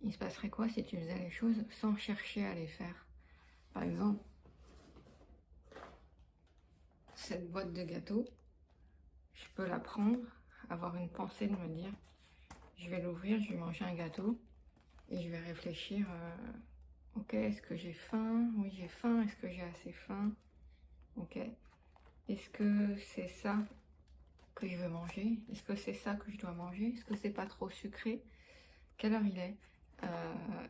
Il se passerait quoi si tu faisais les choses sans chercher à les faire? Par exemple, cette boîte de gâteaux, je peux la prendre, avoir une pensée de me dire, je vais l'ouvrir, je vais manger un gâteau, et je vais réfléchir, ok, est-ce que j'ai faim? Oui, j'ai faim. Est-ce que j'ai assez faim? Ok. Est-ce que c'est ça que je veux manger? Est-ce que c'est ça que je dois manger? Est-ce que c'est pas trop sucré? Quelle heure il est?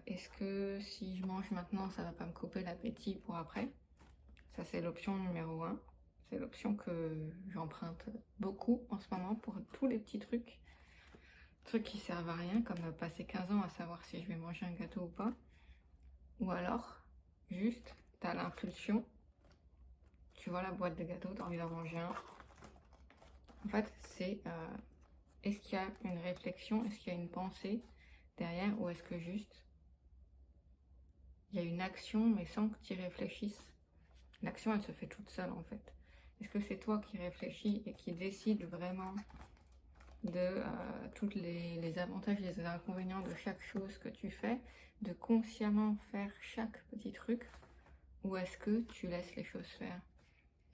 Est-ce que si je mange maintenant, ça va pas me couper l'appétit pour après? Ça, c'est l'option numéro 1. C'est l'option que j'emprunte beaucoup en ce moment pour tous les petits trucs qui servent à rien, comme passer 15 ans à savoir si je vais manger un gâteau ou pas. Ou alors, juste, t'as l'impulsion, tu vois la boîte de gâteaux, t'as envie d'en manger un. En fait, c'est est-ce qu'il y a une réflexion, est-ce qu'il y a une pensée derrière, ou est-ce que juste il y a une action, mais sans que tu y réfléchisses? L'action, elle se fait toute seule, en fait. Est-ce que c'est toi qui réfléchis et qui décide vraiment de tous les avantages et les inconvénients de chaque chose que tu fais, de consciemment faire chaque petit truc, ou est-ce que tu laisses les choses faire?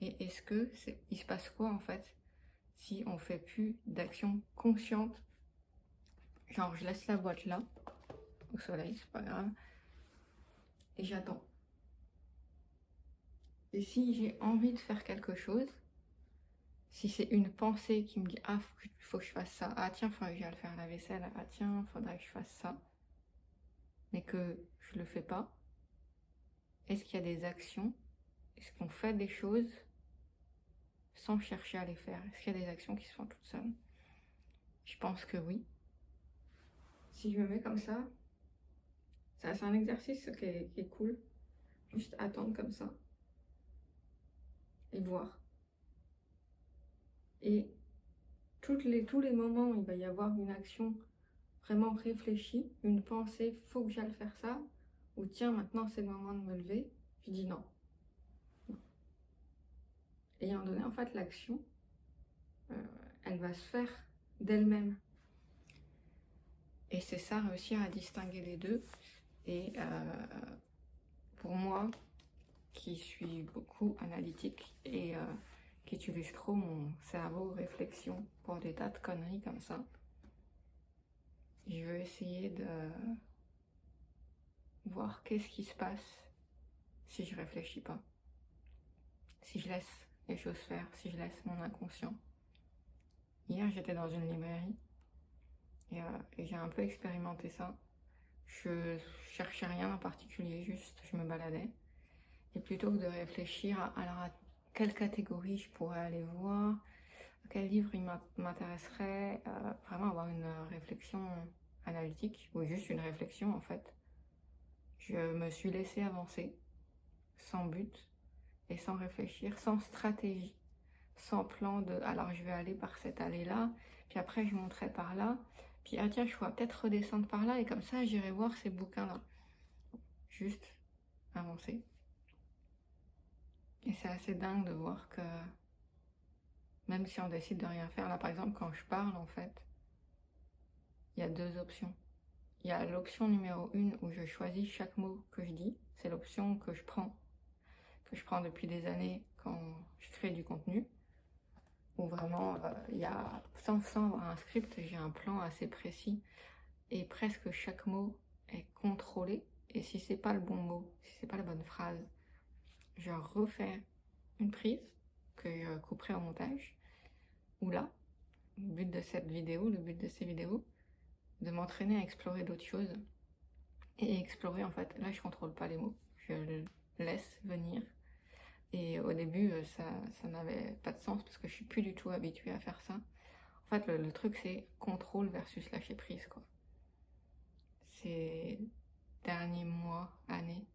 Et est-ce que il se passe quoi en fait si on fait plus d'action consciente? Genre je laisse la boîte là, au soleil, c'est pas grave, et j'attends. Et si j'ai envie de faire quelque chose, si c'est une pensée qui me dit ah faut que je fasse ça, ah tiens faudrait que j'aille faire la vaisselle, ah tiens faudrait que je fasse ça, mais que je le fais pas, est-ce qu'il y a des actions? Est-ce qu'on fait des choses sans chercher à les faire? Est-ce qu'il y a des actions qui se font toutes seules? Je pense que oui. Si je me mets comme ça, c'est un exercice qui est cool. Juste attendre comme ça et voir. Et tous les moments où il va y avoir une action vraiment réfléchie, une pensée, faut que j'aille faire ça, ou tiens, maintenant c'est le moment de me lever, je dis non. Ayant donné, en fait, l'action, elle va se faire d'elle-même. Et c'est ça, réussir à distinguer les deux. Et pour moi, qui suis beaucoup analytique et qui utilise trop mon cerveau réflexion pour des tas de conneries comme ça, je veux essayer de voir qu'est-ce qui se passe si je réfléchis pas, si je laisse les choses faire, si je laisse mon inconscient. Hier, j'étais dans une librairie et j'ai un peu expérimenté ça. Je cherchais rien en particulier, juste je me baladais. Et plutôt que de réfléchir à quelle catégorie je pourrais aller voir, quel livre il m'intéresserait, vraiment avoir une réflexion analytique, ou juste une réflexion en fait, je me suis laissée avancer, sans but, et sans réfléchir, sans stratégie, sans plan de alors je vais aller par cette allée-là, puis après je monterai par là, puis ah tiens je pourrais peut-être redescendre par là, et comme ça j'irai voir ces bouquins-là. Juste avancer. Et c'est assez dingue de voir que même si on décide de rien faire, là par exemple quand je parle en fait, il y a deux options. Il y a l'option numéro 1 où je choisis chaque mot que je dis, c'est l'option que je prends depuis des années quand je crée du contenu, où vraiment il y a, sans avoir un script, j'ai un plan assez précis et presque chaque mot est contrôlé. Et si c'est pas le bon mot, si c'est pas la bonne phrase, je refais une prise que je couperai au montage. Ou là, le but de cette vidéo, le but de ces vidéos, de m'entraîner à explorer d'autres choses et explorer en fait. Là, je contrôle pas les mots, je le laisse venir. Et au début, ça n'avait pas de sens parce que je suis plus du tout habituée à faire ça. En fait, le truc, c'est contrôle versus lâcher prise, quoi. Ces derniers mois, années,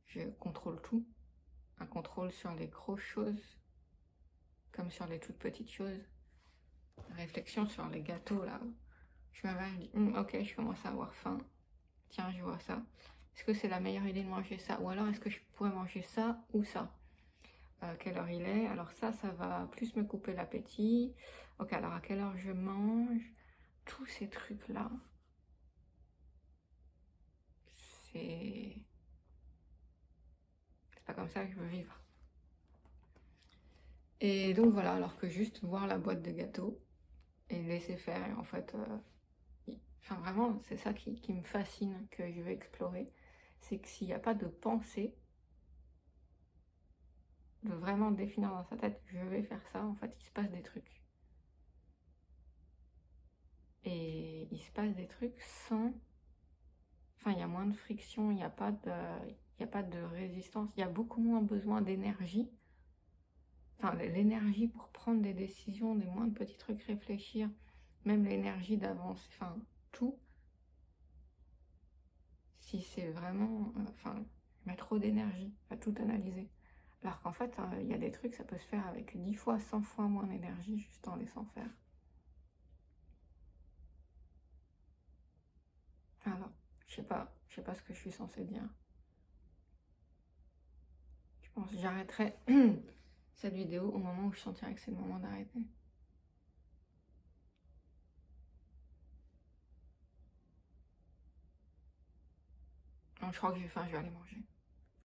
je contrôle tout. Un contrôle sur les grosses choses, comme sur les toutes petites choses. Réflexion sur les gâteaux, là. Je me réveille, je me dis, ok, je commence à avoir faim. Tiens, je vois ça. Est-ce que c'est la meilleure idée de manger ça? Ou alors, est-ce que je pourrais manger ça ou ça? Quelle heure il est? Alors ça va plus me couper l'appétit. Ok, alors à quelle heure je mange? Tous ces trucs-là, C'est pas comme ça que je veux vivre. Et donc voilà, alors que juste voir la boîte de gâteaux et laisser faire, et en fait, enfin vraiment, c'est ça qui me fascine, que je veux explorer, c'est que s'il n'y a pas de pensée, de vraiment définir dans sa tête, je vais faire ça, en fait, il se passe des trucs. Et il se passe des trucs sans... Enfin, il y a moins de friction, il n'y a pas de résistance, il y a beaucoup moins besoin d'énergie. Enfin, l'énergie pour prendre des décisions, des moindres petits trucs, réfléchir, même l'énergie d'avance, enfin, tout. Si c'est vraiment... Enfin, je mets trop d'énergie à tout analyser. Alors qu'en fait, il y a des trucs, ça peut se faire avec 10 fois, 100 fois moins d'énergie, juste en laissant faire. Alors, je sais pas ce que je suis censée dire. Je pense que j'arrêterai cette vidéo au moment où je sentirai que c'est le moment d'arrêter. Donc, je crois que je vais aller manger.